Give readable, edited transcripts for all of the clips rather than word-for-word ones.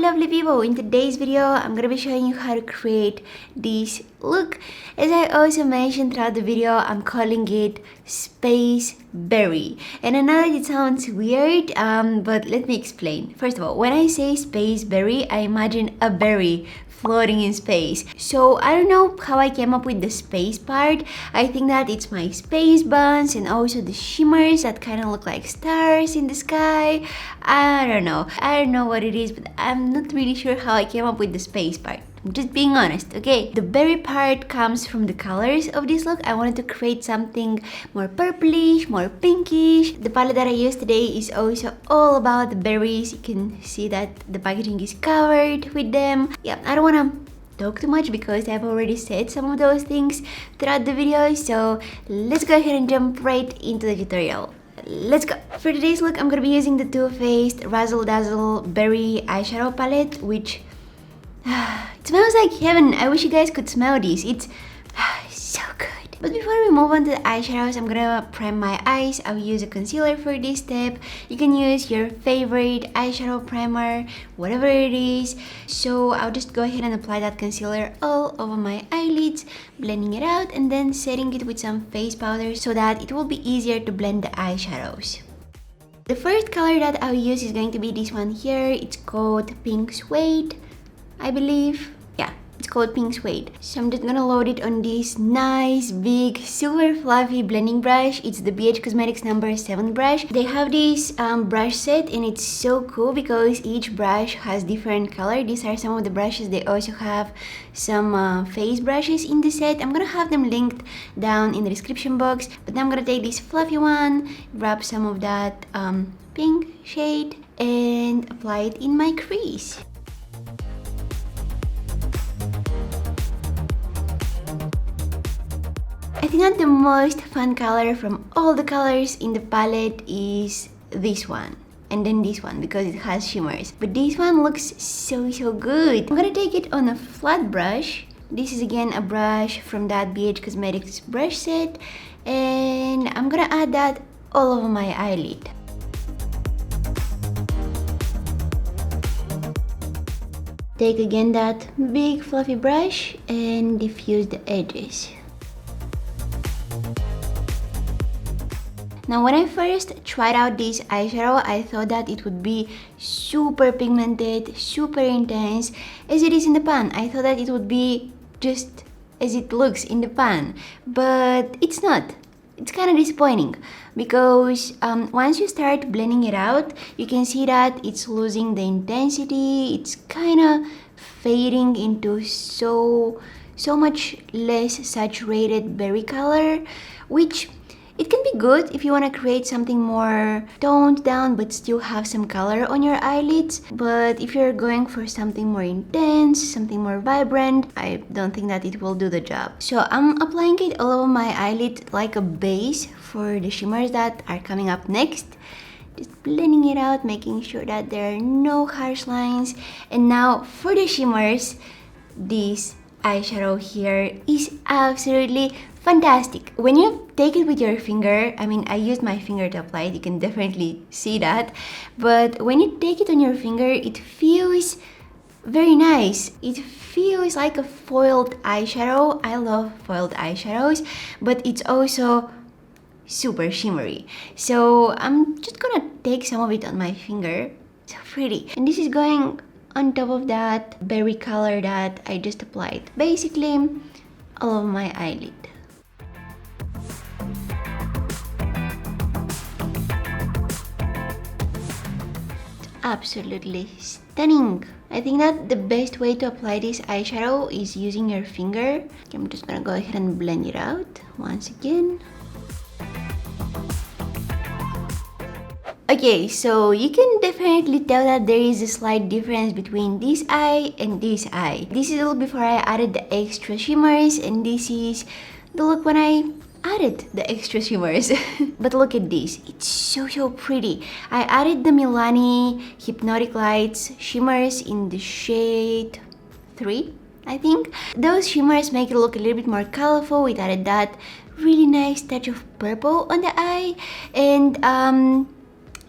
lovely people, in today's video I'm gonna be showing you how to create this look. As I also mentioned throughout the video, I'm calling it Space Berry, and I know that it sounds weird, but let me explain. First of all, when I say Space Berry, I imagine a berry floating in space. So I don't know how I came up with the space part. I think that it's my space buns and also the shimmers that kind of look like stars in the sky. I don't know what it is, but I'm not really sure how I came up with the space part. I'm just being honest, okay? The berry part comes from the colors of this look. I wanted to create something more purplish, more pinkish. The palette that I used today is also all about the berries. You can see that the packaging is covered with them. Yeah, I don't want to talk too much because I've already said some of those things throughout the video. So let's go ahead and jump right into the tutorial. Let's go! For today's look, I'm gonna be using the Too Faced Razzle Dazzle Berry Eyeshadow Palette, which it smells like heaven. I wish you guys could smell this. It's so good. But before we move on to the eyeshadows, I'm gonna prime my eyes. I'll use a concealer for this step. You can use your favorite eyeshadow primer, whatever it is. So I'll just go ahead and apply that concealer all over my eyelids, blending it out and then setting it with some face powder so that it will be easier to blend the eyeshadows. The first color that I'll use is going to be this one here. It's called Pink Suede, I believe. Yeah, it's called Pink Suede. So I'm just gonna load it on this nice, big, super fluffy blending brush. It's the BH Cosmetics number 7 brush. They have this brush set and it's so cool because each brush has different color. These are some of the brushes. They also have some face brushes in the set. I'm gonna have them linked down in the description box. But now I'm gonna take this fluffy one, grab some of that pink shade and apply it in my crease. I think that the most fun color from all the colors in the palette is this one. And then this one because it has shimmers. But this one looks so good. I'm gonna take it on a flat brush. This is again a brush from that BH Cosmetics brush set. And I'm gonna add that all over my eyelid. Take again that big fluffy brush and diffuse the edges. Now when I first tried out this eyeshadow, I thought that it would be super pigmented, super intense as it is in the pan. I thought that it would be just as it looks in the pan, but it's not. It's kind of disappointing because once you start blending it out, you can see that it's losing the intensity. It's kind of fading into so much less saturated berry color, which it can be good if you want to create something more toned down but still have some color on your eyelids. But if you're going for something more intense, something more vibrant, I don't think that it will do the job. So I'm applying it all over my eyelid like a base for the shimmers that are coming up next. Just blending it out, making sure that there are no harsh lines. And now for the shimmers, this eyeshadow here is absolutely fantastic. When you take it with your finger, I mean, I used my finger to apply it, you can definitely see that. But when you take it on your finger, it feels very nice. It feels like a foiled eyeshadow. I love foiled eyeshadows, but it's also super shimmery. So I'm just gonna take some of it on my finger. So pretty. And this is going on top of that berry color that I just applied. Basically, all over my eyelid. Absolutely stunning. I think that the best way to apply this eyeshadow is using your finger. I'm just gonna go ahead and blend it out once again. Okay, so you can definitely tell that there is a slight difference between this eye and this eye. This is a little before I added the extra shimmers, and this is the look when I added the extra shimmers. But look at this, it's so pretty. I added the Milani Hypnotic Lights shimmers in the shade 3, I think. Those shimmers make it look a little bit more colorful. We added that really nice touch of purple on the eye, and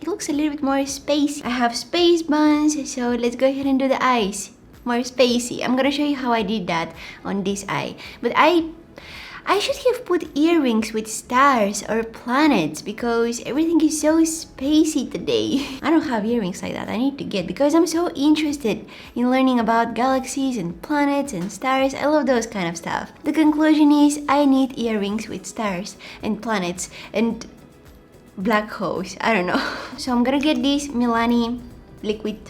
it looks a little bit more spacey. I have space buns, so let's go ahead and do the eyes. More spacey. I'm gonna show you how I did that on this eye. But I should have put earrings with stars or planets because everything is so spacey today. I don't have earrings like that. I need to get, because I'm so interested in learning about galaxies and planets and stars. I love those kind of stuff. The conclusion is I need earrings with stars and planets and black holes. I don't know. So I'm gonna get this Milani liquid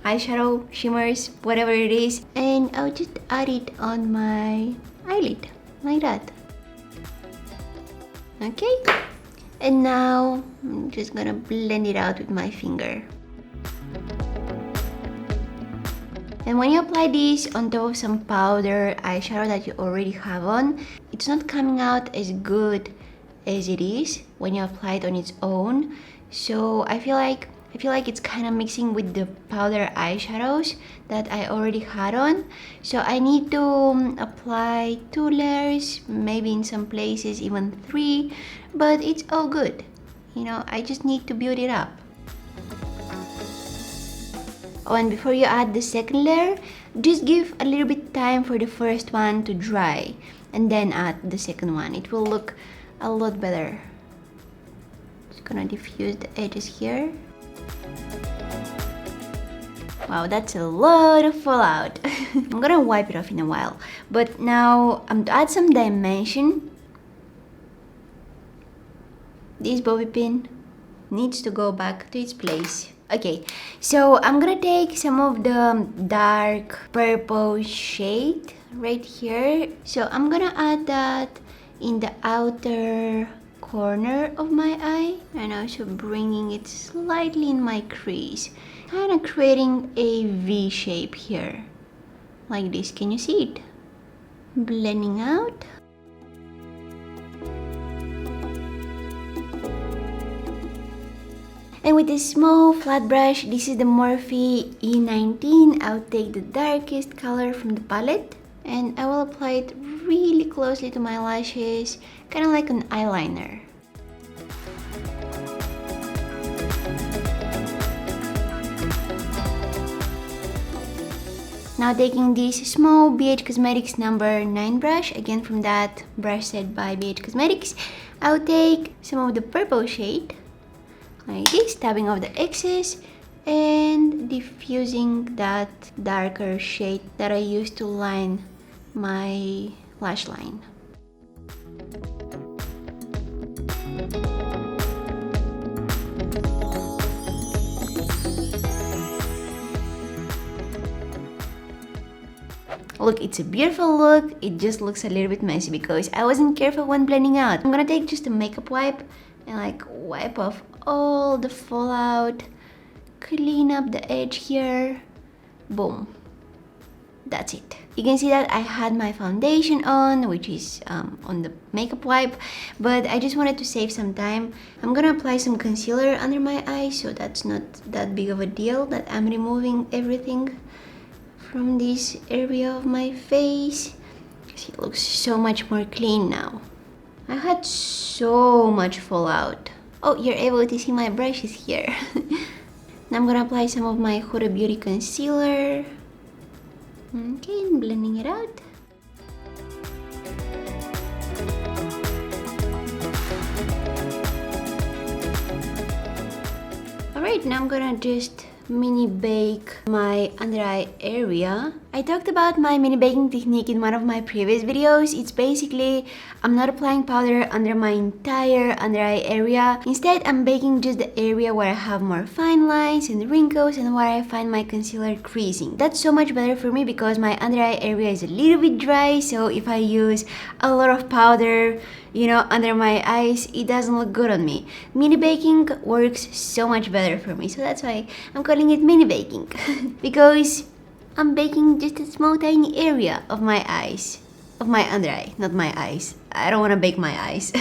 eyeshadow, shimmers, whatever it is, and I'll just add it on my eyelid like that. Okay, and now I'm just gonna blend it out with my finger. And when you apply this on top of some powder eyeshadow that you already have on, it's not coming out as good as it is when you apply it on its own. So I feel like it's kind of mixing with the powder eyeshadows that I already had on. So I need to apply 2 layers, maybe in some places even 3, but it's all good. You know, I just need to build it up. Oh, and before you add the second layer, just give a little bit time for the first one to dry and then add the second one. It will look a lot better. Just gonna diffuse the edges here. Wow, that's a lot of fallout. I'm gonna wipe it off in a while. But now to add some dimension, this bobby pin needs to go back to its place. Okay, so I'm gonna take some of the dark purple shade right here. So I'm gonna add that in the outer corner of my eye and also bringing it slightly in my crease, kind of creating a V shape here like this. Can you see it? Blending out. And with this small flat brush, this is the Morphe E19, I'll take the darkest color from the palette and I will apply it really closely to my lashes, kind of like an eyeliner. Now taking this small BH Cosmetics number 9 brush, again from that brush set by BH Cosmetics, I'll take some of the purple shade, like this, tapping off the excess and diffusing that darker shade that I used to line my lash line. Look, it's a beautiful look. It just looks a little bit messy because I wasn't careful when blending out. I'm gonna take just a makeup wipe and like wipe off all the fallout, clean up the edge here, boom, that's it. You can see that I had my foundation on, which is on the makeup wipe, but I just wanted to save some time. I'm gonna apply some concealer under my eyes, so that's not that big of a deal that I'm removing everything from this area of my face. It looks so much more clean now. I had so much fallout. Oh, you're able to see my brushes here. Now I'm gonna apply some of my Huda Beauty concealer. Okay, and blending it out. Alright, now I'm gonna just mini bake my under eye area. I talked about my mini baking technique in one of my previous videos. It's basically I'm not applying powder under my entire under eye area. Instead, I'm baking just the area where I have more fine lines and wrinkles and where I find my concealer creasing. That's so much better for me because my under eye area is a little bit dry, so if I use a lot of powder, you know, under my eyes, it doesn't look good on me. Mini baking works so much better for me, so that's why I'm calling it mini baking. Because I'm baking just a small tiny area of my eyes, of my under eye, not my eyes. I don't want to bake my eyes.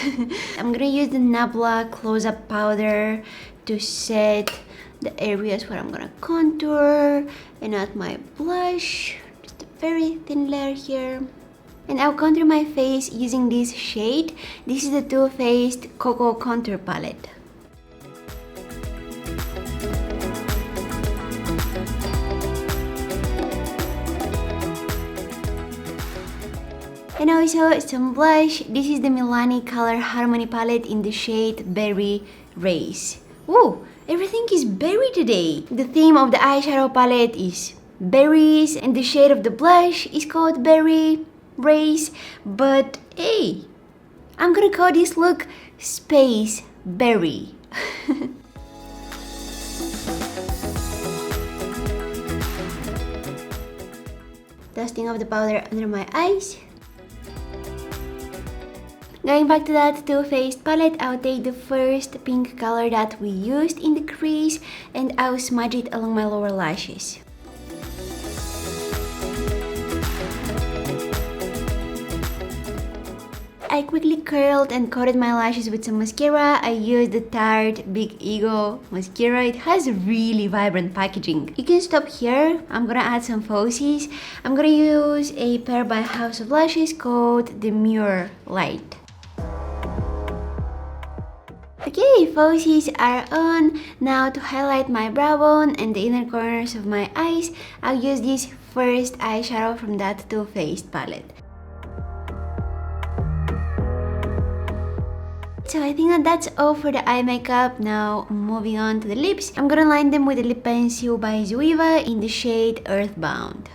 I'm gonna use the Nabla close-up powder to set the areas where I'm gonna contour and add my blush, just a very thin layer here. And I'll contour my face using this shade. This is the Too Faced Cocoa Contour Palette. And also some blush. This is the Milani Color Harmony palette in the shade Berry Race. Ooh, everything is berry today. The theme of the eyeshadow palette is berries, and the shade of the blush is called Berry Race. But hey, I'm gonna call this look Space Berry. Dusting of the powder under my eyes. Going back to that Too Faced palette, I'll take the first pink color that we used in the crease and I'll smudge it along my lower lashes. I quickly curled and coated my lashes with some mascara. I used the Tarte Big Ego mascara. It has really vibrant packaging. You can stop here. I'm gonna add some falsies. I'm gonna use a pair by House of Lashes called the Mirror Light. Okay, falsies are on. Now to highlight my brow bone and the inner corners of my eyes, I'll use this first eyeshadow from that Too Faced palette. So I think that's all for the eye makeup. Now moving on to the lips. I'm gonna line them with the lip pencil by Zoeva in the shade Earthbound.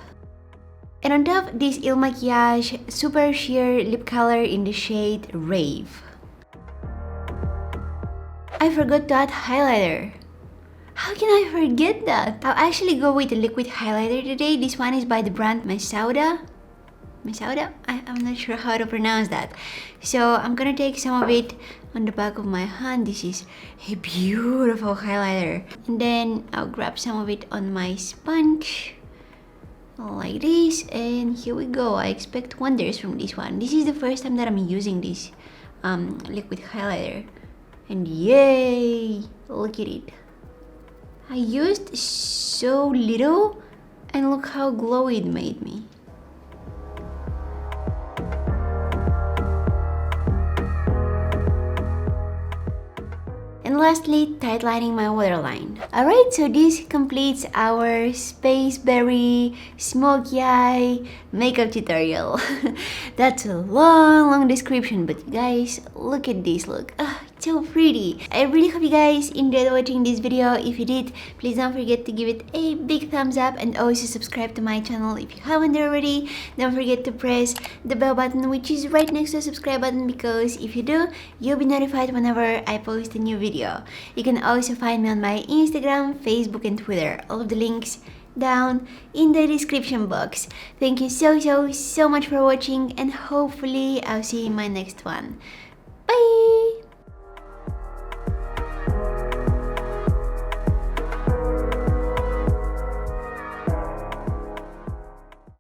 And on top, this Il Makiage Super Sheer Lip Color in the shade Rave. I forgot to add highlighter. How can I forget that? I'll actually go with the liquid highlighter today. This one is by the brand Mesauda. I'm not sure how to pronounce that. So I'm gonna take some of it on the back of my hand. This is a beautiful highlighter. And then I'll grab some of it on my sponge like this, and here we go. I expect wonders from this one. This is the first time that I'm using this liquid highlighter, and yay, look at it. I used so little and look how glowy it made me. And lastly, tightlining my waterline. Alright, so this completes our Space Berry Smoky Eye makeup tutorial. That's a long description, but you guys, look at this look. It's so pretty. I really hope you guys enjoyed watching this video. If you did, please don't forget to give it a big thumbs up and also subscribe to my channel if you haven't already. Don't forget to press the bell button, which is right next to the subscribe button, because if you do, you'll be notified whenever I post a new video. You can also find me on my Instagram, Facebook and Twitter. All of the links down in the description box. Thank you so much for watching, and hopefully I'll see you in my next one. Bye!